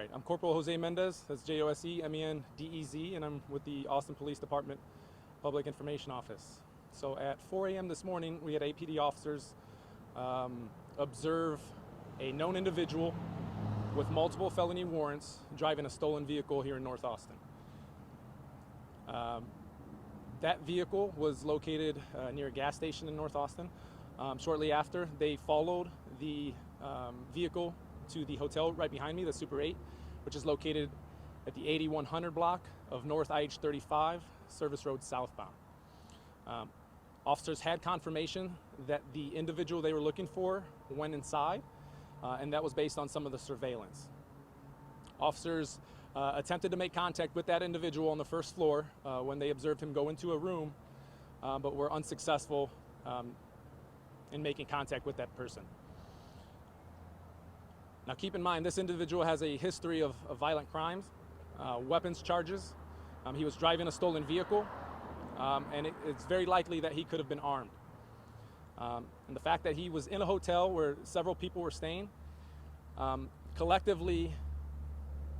right, I'm Corporal Jose Mendez, that's Josemendez, and I'm with the Austin Police Department Public Information Office. So at 4 a.m. this morning, we had APD officers observe a known individual with multiple felony warrants driving a stolen vehicle here in North Austin. That vehicle was located near a gas station in North Austin. Shortly after, they followed the vehicle to the hotel right behind me, the Super 8, which is located at the 8100 block of North I-35, Service Road southbound. Officers had confirmation that the individual they were looking for went inside, and that was based on some of the surveillance. Officers attempted to make contact with that individual on the first floor when they observed him go into a room, but were unsuccessful in making contact with that person. Now keep in mind, this individual has a history of violent crimes, weapons charges. He was driving a stolen vehicle, and it's very likely that he could have been armed. And the fact that he was in a hotel where several people were staying, collectively,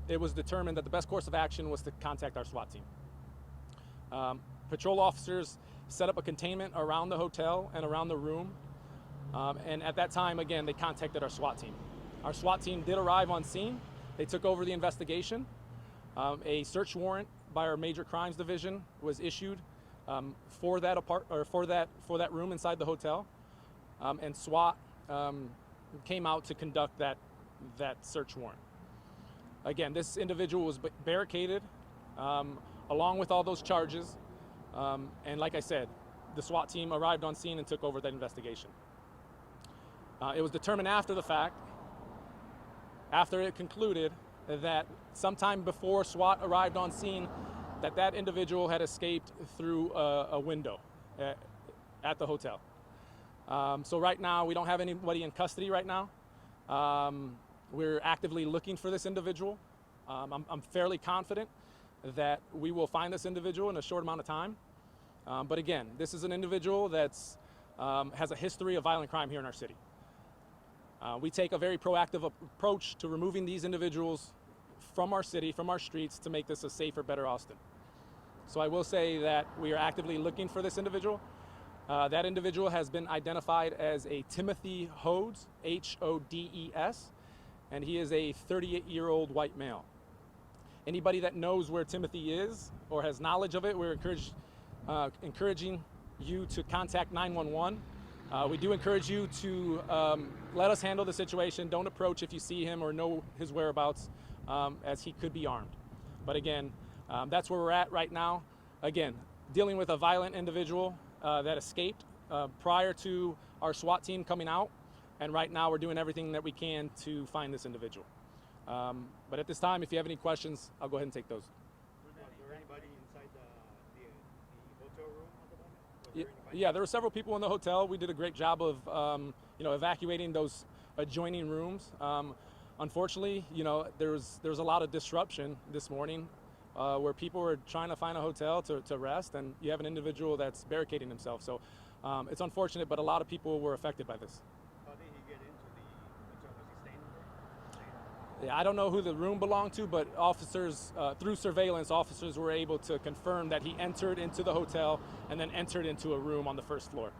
it was determined that the best course of action was to contact our SWAT team. Patrol officers set up a containment around the hotel and around the room, and at that time, again, they contacted our SWAT team. Our SWAT team did arrive on scene. They took over the investigation. A search warrant by our Major Crimes Division was issued for that room inside the hotel, and SWAT came out to conduct that search warrant. Again, this individual was barricaded along with all those charges, and like I said, the SWAT team arrived on scene and took over that investigation. It was determined after the fact, after it concluded, that sometime before SWAT arrived on scene, that individual had escaped through a window at the hotel. So right now, we don't have anybody in custody right now. We're actively looking for this individual. I'm fairly confident that we will find this individual in a short amount of time. But again, this is an individual that's has a history of violent crime here in our city. We take a very proactive approach to removing these individuals from our city, from our streets, to make this a safer, better Austin. So I will say that we are actively looking for this individual. That individual has been identified as a Timothy Hodes, H-O-D-E-S, and he is a 38-year-old white male. Anybody that knows where Timothy is or has knowledge of it, we're encouraging you to contact 911. We do encourage you to let us handle the situation. Don't approach if you see him or know his whereabouts, as he could be armed. But again, that's where we're at right now. Again, dealing with a violent individual that escaped prior to our SWAT team coming out, and right now we're doing everything that we can to find this individual. But at this time, if you have any questions, I'll go ahead and take those. Was there anybody inside the hotel room at the moment? Yeah, there were several people in the hotel. We did a great job of evacuating those adjoining rooms. Unfortunately, there was a lot of disruption this morning where people were trying to find a hotel to rest, and you have an individual that's barricading himself. So it's unfortunate, but a lot of people were affected by this. How did he get into the hotel? Was he staying there? Yeah, I don't know who the room belonged to, but officers, through surveillance, officers were able to confirm that he entered into the hotel and then entered into a room on the first floor.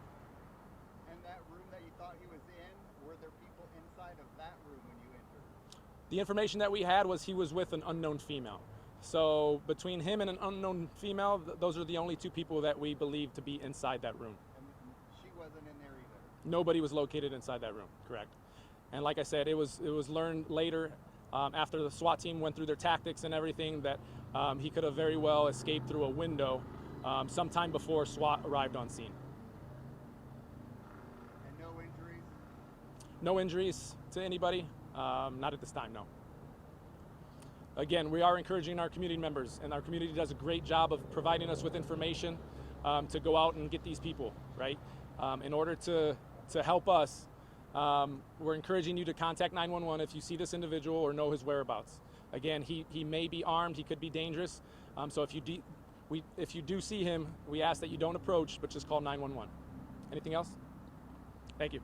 And that room that you thought he was in, were there people inside of that room when you entered? The information that we had was he was with an unknown female. So between him and an unknown female, those are the only two people that we believe to be inside that room. And she wasn't in there either? Nobody was located inside that room, correct. And like I said, it was learned later, after the SWAT team went through their tactics and everything, that he could have very well escaped through a window sometime before SWAT arrived on scene. And no injuries? No injuries to anybody, not at this time, no. Again, we are encouraging our community members, and our community does a great job of providing us with information to go out and get these people, right? In order to help us, we're encouraging you to contact 911 if you see this individual or know his whereabouts. Again, he may be armed, he could be dangerous, so if you do see him, we ask that you don't approach, but just call 911. Anything else? Thank you.